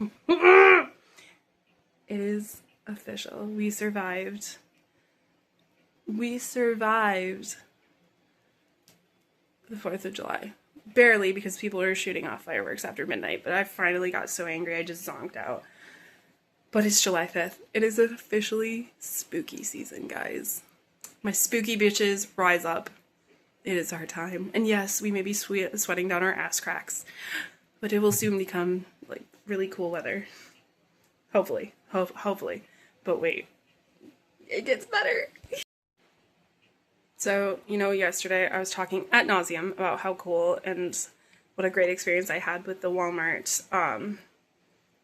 It is official. We survived. We survived the 4th of July. Barely, because people were shooting off fireworks after midnight, but I finally got so angry I just zonked out. But it's July 5th. It is officially spooky season, guys. My spooky bitches, rise up. It is our time. And yes, we may be sweating down our ass cracks, but it will soon become, like, really cool weather. Hopefully. Hopefully. But wait. It gets better. So, you know, yesterday I was talking ad nauseum about how cool and what a great experience I had with the Walmart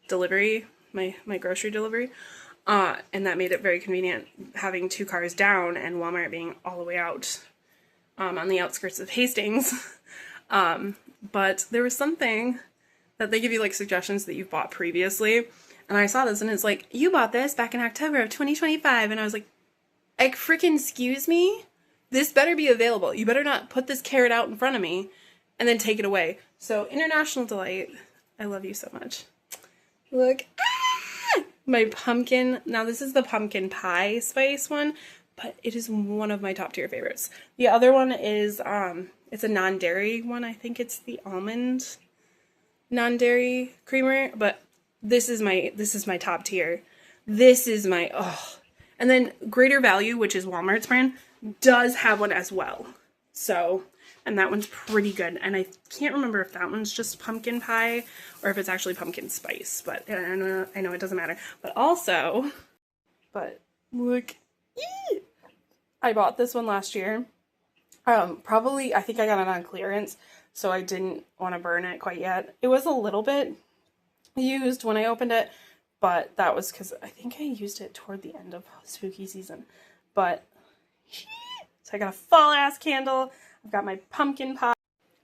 delivery, my grocery delivery. And that made it very convenient having 2 cars down and Walmart being all the way out on the outskirts of Hastings. But there was something that they give you, like, suggestions that you've bought previously. And I saw this and it's like, you bought this back in October of 2025. And I was like freaking excuse me? This better be available. You better not put this carrot out in front of me and then take it away. So, International Delight, I love you so much. Look, my pumpkin. Now, this is the pumpkin pie spice one, but it is one of my top tier favorites. The other one is, it's a non-dairy one. I think it's the almond non-dairy creamer, but this is my top tier. This is my, And then Greater Value, which is Walmart's brand, does have one as well. So, and that one's pretty good. And I can't remember if that one's just pumpkin pie or if it's actually pumpkin spice, but I know it doesn't matter. But look, I bought this one last year. Probably, I think I got it on clearance, so I didn't want to burn it quite yet. It was a little bit used when I opened it, but that was because I think I used it toward the end of spooky season. But so I got a fall ass candle. I've got my pumpkin pie.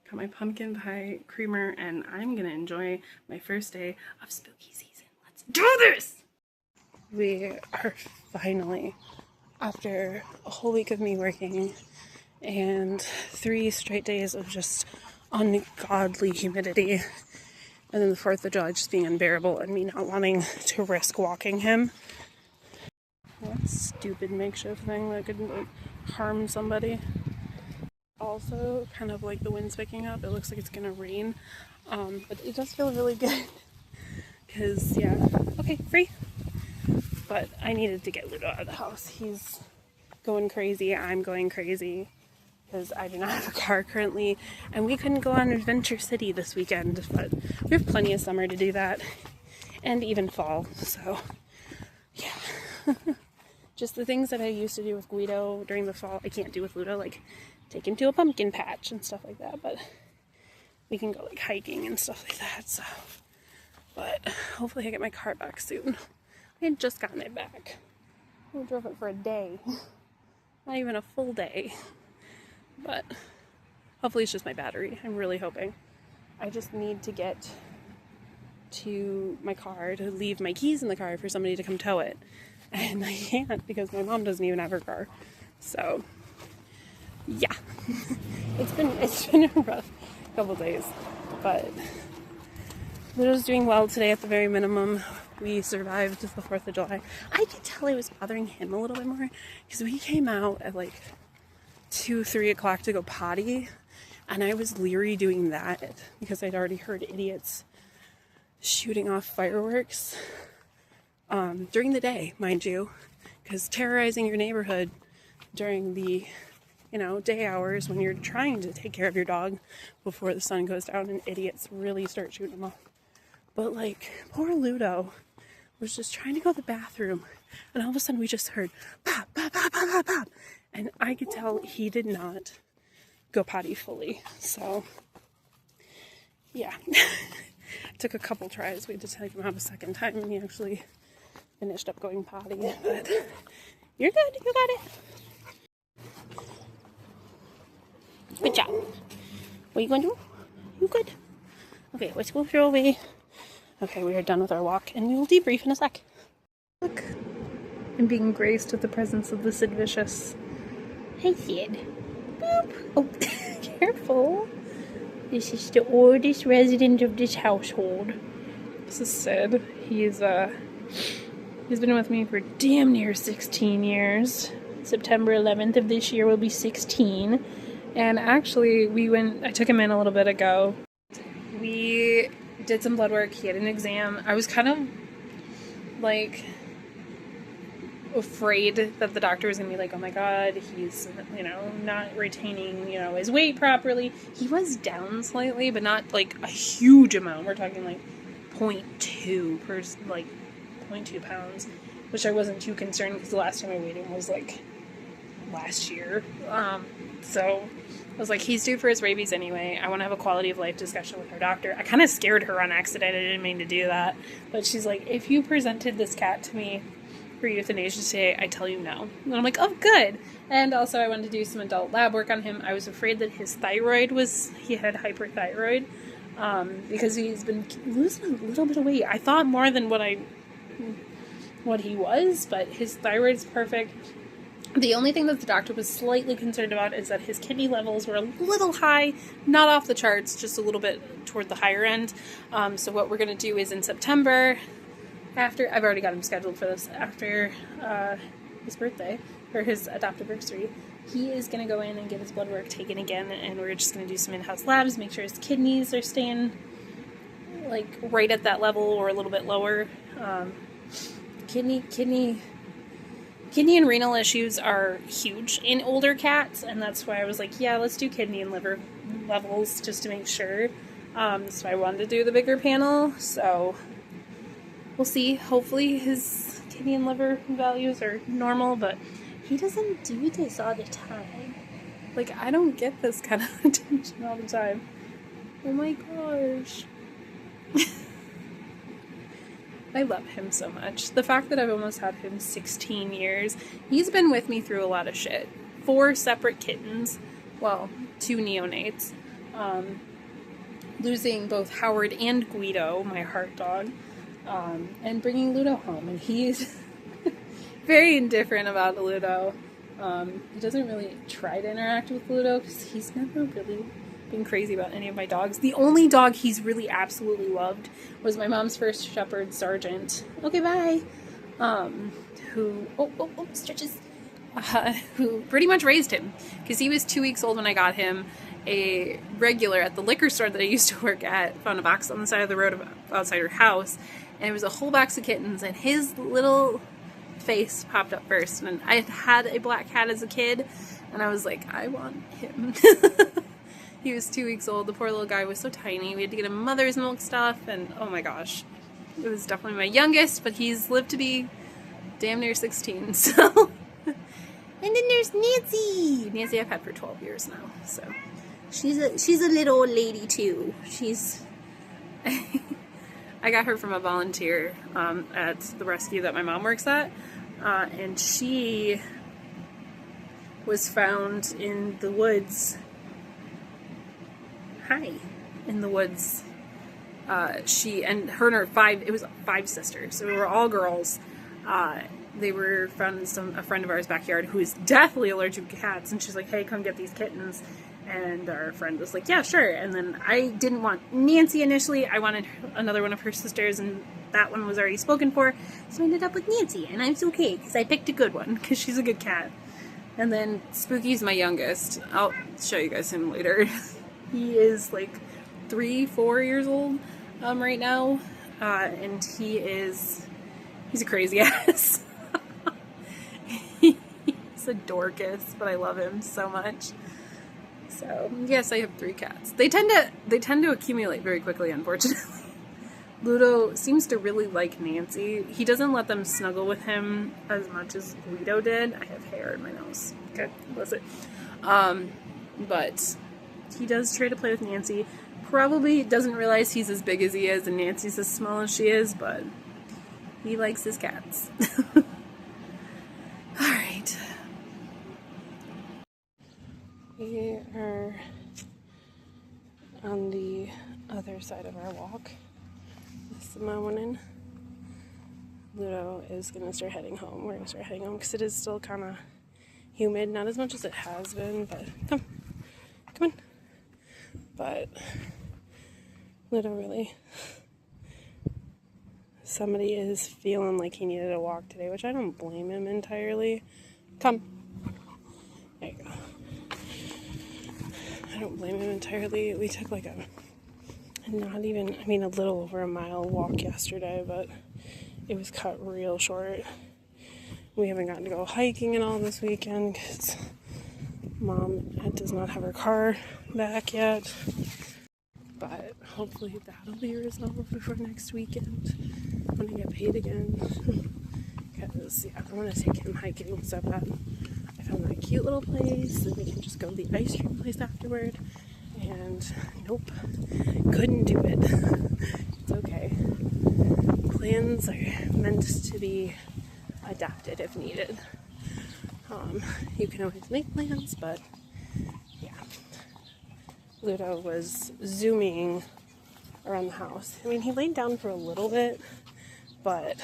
Got my pumpkin pie creamer, and I'm gonna enjoy my first day of spooky season. Let's do this! We are finally, after a whole week of me working and 3 straight days of just ungodly humidity, and then the 4th of July just being unbearable and me not wanting to risk walking him. That stupid makeshift thing that could, like, harm somebody. Also, kind of like the wind's picking up. It looks like it's gonna rain. But it does feel really good. Because, yeah. Okay, free. But I needed to get Ludo out of the house. He's going crazy. I'm going crazy. Because I do not have a car currently. And we couldn't go on Adventure City this weekend. But we have plenty of summer to do that. And even fall. So, yeah. Just the things that I used to do with Guido during the fall, I can't do with Ludo, like take him to a pumpkin patch and stuff like that, but we can go, like, hiking and stuff like that, so. But hopefully I get my car back soon. I had just gotten it back. I drove it for a day. Not even a full day. But hopefully it's just my battery. I'm really hoping. I just need to get to my car to leave my keys in the car for somebody to come tow it. And I can't because my mom doesn't even have her car. So, yeah. It's been a rough couple days. But Ludo's doing well today at the very minimum. We survived the 4th of July. I could tell I was bothering him a little bit more because we came out at like 2-3 o'clock to go potty. And I was leery doing that because I'd already heard idiots shooting off fireworks. During the day, mind you, because terrorizing your neighborhood during the, day hours when you're trying to take care of your dog before the sun goes down and idiots really start shooting them off. But, like, poor Ludo was just trying to go to the bathroom, and all of a sudden we just heard pop, pop, pop, pop, pop, pop, and I could tell he did not go potty fully, so, yeah. It took a couple tries. We had to take him out a second time, and he actually finished up going potty, but you're good, you got it. Good job. What are you going to do? You good? Okay, let's go throw away. Okay, we are done with our walk, and we will debrief in a sec. Look, I'm being graced with the presence of the Sid Vicious. Hi, Sid. Boop. Oh, careful. This is the oldest resident of this household. This is Sid. He's been with me for damn near 16 years. September 11th of this year will be 16. And actually, I took him in a little bit ago. We did some blood work. He had an exam. I was kind of like afraid that the doctor was gonna be like, oh my god, he's, not retaining, his weight properly. He was down slightly, but not like a huge amount. We're talking like 0.2 pounds, which I wasn't too concerned because the last time I weighed him was like last year. So I was like, he's due for his rabies anyway. I want to have a quality of life discussion with her doctor. I kind of scared her on accident. I didn't mean to do that. But she's like, if you presented this cat to me for euthanasia today, I tell you no. And I'm like, oh, good. And also I wanted to do some adult lab work on him. I was afraid that his he had hyperthyroid, because he's been losing a little bit of weight. I thought more than what he was, but his thyroid's perfect. The only thing that the doctor was slightly concerned about is that his kidney levels were a little high, not off the charts, just a little bit toward the higher end. So what we're going to do is in September, I've already got him scheduled for this, after his birthday, or his adoptiversary, he is going to go in and get his blood work taken again, and we're just going to do some in-house labs, make sure his kidneys are staying like right at that level or a little bit lower. Kidney and renal issues are huge in older cats, and that's why I was like, yeah, let's do kidney and liver levels just to make sure. So I wanted to do the bigger panel, so we'll see. Hopefully his kidney and liver values are normal, but he doesn't do this all the time. Like, I don't get this kind of attention all the time. Oh my gosh. I love him so much. The fact that I've almost had him 16 years, he's been with me through a lot of shit. 4 separate kittens, well, 2 neonates, losing both Howard and Guido, my heart dog, and bringing Ludo home. And he's very indifferent about Ludo. He doesn't really try to interact with Ludo because he's never really been crazy about any of my dogs. The only dog he's really absolutely loved was my mom's first shepherd, Sergeant. Okay, bye. Who stretches. Who pretty much raised him because he was 2 weeks old when I got him. A regular at the liquor store that I used to work at found a box on the side of the road outside her house, and it was a whole box of kittens, and his little face popped up first. And I had a black cat as a kid, and I was like, I want him. He was 2 weeks old. The poor little guy was so tiny. We had to get him mother's milk stuff, and oh my gosh. It was definitely my youngest, but he's lived to be damn near 16, so. And then there's Nancy! Nancy I've had for 12 years now, so. She's a little old lady too. I got her from a volunteer at the rescue that my mom works at, and she was found in the woods. In the woods. She and her 5 sisters, so we were all girls. They were found in a friend of ours' backyard who is deathly allergic to cats, and she's like, hey, come get these kittens. And our friend was like, yeah, sure. And then I didn't want Nancy initially. I wanted another one of her sisters, and that one was already spoken for. So I ended up with Nancy, and I'm okay because I picked a good one because she's a good cat. And then Spooky's my youngest. I'll show you guys him later. He is like 3-4 years old right now, and he's a crazy ass. He's a Dorcas, but I love him so much. So yes, I have 3 cats. They tend to accumulate very quickly, unfortunately. Ludo seems to really like Nancy. He doesn't let them snuggle with him as much as Guido did. I have hair in my nose. Okay, bless it. But he does try to play with Nancy. Probably doesn't realize he's as big as he is and Nancy's as small as she is, but he likes his cats. Alright. We are on the other side of our walk this morning. Ludo is going to start heading home. We're going to start heading home because it is still kind of humid. Not as much as it has been, but come on. But Ludo really somebody is feeling like he needed a walk today, which I don't blame him entirely. Come. There you go. I don't blame him entirely. We took like a little over a mile walk yesterday, but it was cut real short. We haven't gotten to go hiking and all this weekend because Mom does not have her car back yet. But hopefully that'll be resolved before next weekend when I get paid again. Because, yeah, I want to take him hiking so bad. I found that cute little place that we can just go to the ice cream place afterward. And nope, couldn't do it. It's okay. Plans are meant to be adapted if needed. You can always make plans, but yeah. Ludo was zooming around the house. I mean, he laid down for a little bit, but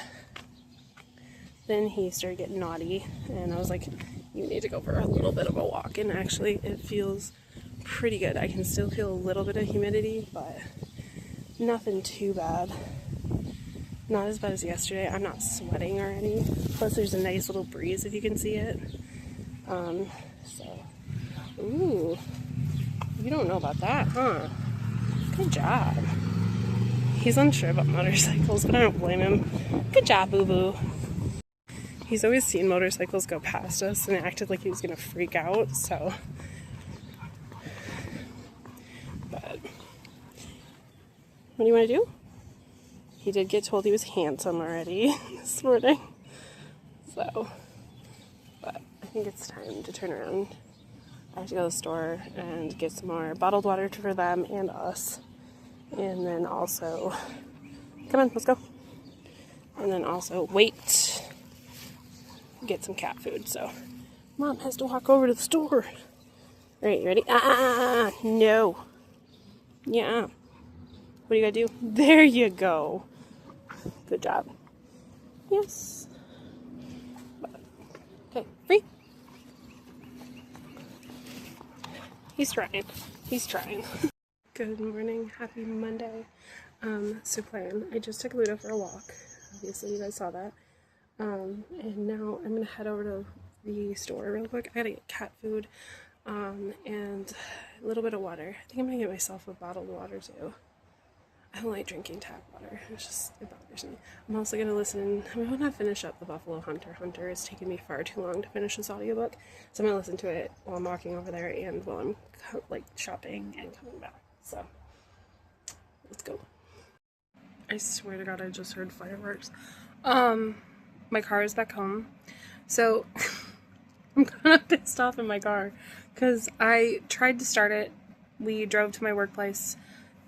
then he started getting naughty, and I was like, you need to go for a little bit of a walk. And actually, it feels pretty good. I can still feel a little bit of humidity, but nothing too bad. Not as bad as yesterday. I'm not sweating already. Plus, there's a nice little breeze if you can see it. Ooh, you don't know about that, huh? Good job. He's unsure about motorcycles, but I don't blame him. Good job, boo-boo. He's always seen motorcycles go past us and acted like he was gonna freak out, so. But, what do you want to do? He did get told he was handsome already this morning, so. But I think it's time to turn around. I have to go to the store and get some more bottled water for them and us. And then also, come on, let's go. And then also wait, get some cat food. So Mom has to walk over to the store. All right, you ready? No. Yeah. What do you gotta do? There you go. Good job. Yes. Okay, free. He's trying. He's trying. Good morning. Happy Monday. So plan. I just took Ludo for a walk. Obviously, you guys saw that. And now I'm going to head over to the store real quick. I gotta get cat food, and a little bit of water. I think I'm going to get myself a bottled water, too. I don't like drinking tap water. It bothers me. I'm also going to listen. I want to finish up the Buffalo Hunter. It's taken me far too long to finish this audiobook. So I'm going to listen to it while I'm walking over there and while I'm, shopping and coming back. So, let's go. I swear to God, I just heard fireworks. My car is back home. So, I'm kind of pissed off in my car because I tried to start it. We drove to my workplace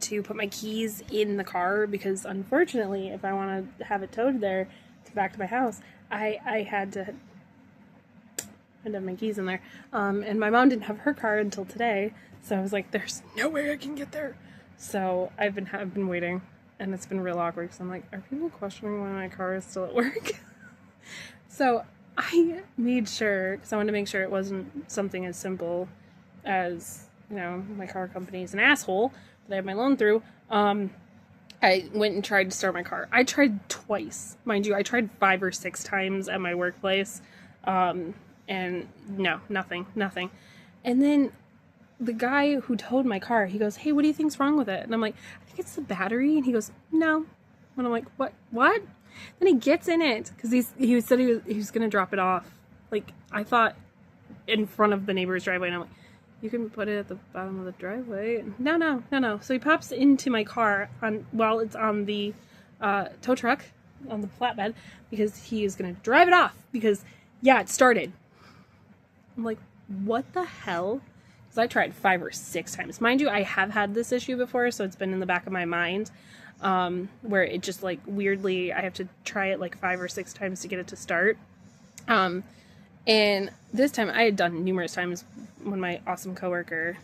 to put my keys in the car because unfortunately, if I want to have it towed there back to my house, I had to have my keys in there. And my mom didn't have her car until today, so I was like, there's no way I can get there. So I've been waiting, and it's been real awkward because I'm like, are people questioning why my car is still at work? So I made sure, because I wanted to make sure it wasn't something as simple as, my car company is an asshole that I have my loan through. I went and tried to start my car. I tried twice. Mind you, I tried 5 or 6 times at my workplace. And no, nothing. And then the guy who towed my car, he goes, hey, what do you think's wrong with it? And I'm like, I think it's the battery. And he goes, no. And I'm like, what? Then he gets in it, because he said he was going to drop it off. I thought in front of the neighbor's driveway. And I'm like, you can put it at the bottom of the driveway. No. So he pops into my car while it's on the tow truck, on the flatbed, because he is going to drive it off. Because, yeah, it started. I'm like, what the hell? Because I tried 5 or 6 times. Mind you, I have had this issue before, so it's been in the back of my mind, where it just, weirdly, I have to try it, 5 or 6 times to get it to start. And this time, I had done numerous times when my awesome coworker,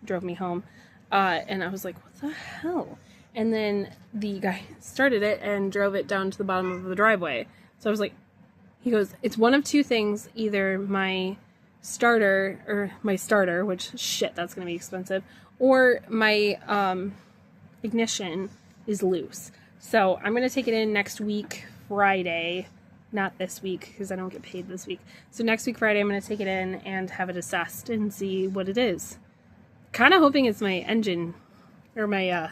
drove me home, and I was like, what the hell? And then the guy started it and drove it down to the bottom of the driveway. So I was like, he goes, it's one of 2 things, either my starter, which, shit, that's going to be expensive, or my ignition is loose. So I'm going to take it in next week, Friday. Not this week, because I don't get paid this week. So next week, Friday, I'm going to take it in and have it assessed and see what it is. Kind of hoping it's my engine, or my,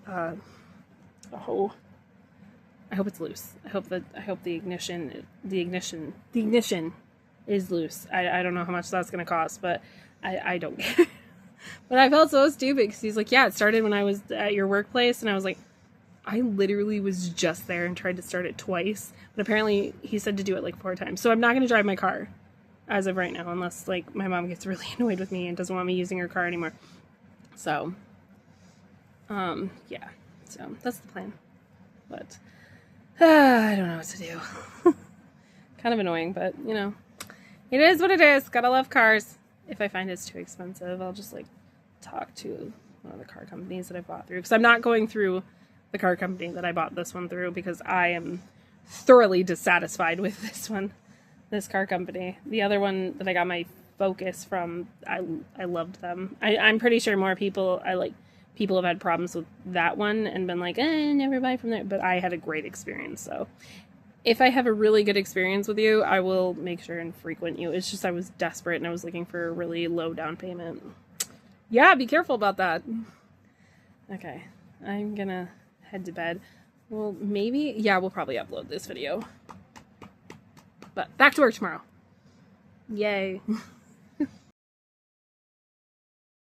oh, I hope it's loose. I hope the ignition is loose. I don't know how much that's going to cost, but I don't care. But I felt so stupid, because he's like, yeah, it started when I was at your workplace, and I was like, I literally was just there and tried to start it twice. But apparently he said to do it like 4 times. So I'm not going to drive my car as of right now, unless like my mom gets really annoyed with me and doesn't want me using her car anymore. So, yeah. So that's the plan. But I don't know what to do. Kind of annoying, but you know, it is what it is. Gotta love cars. If I find it's too expensive, I'll just like talk to one of the car companies that I bought through. Because I'm not going through the car company that I bought this one through, because I am thoroughly dissatisfied with this car company. The other one that I got my Focus from, I loved them. I'm pretty sure more people have had problems with that one and been like, never buy from there. But I had a great experience. So if I have a really good experience with you, I will make sure and frequent you. It's just I was desperate and I was looking for a really low down payment. Yeah, be careful about that. Okay, I'm gonna head to bed. Well, maybe, yeah, we'll probably upload this video. But back to work tomorrow. Yay.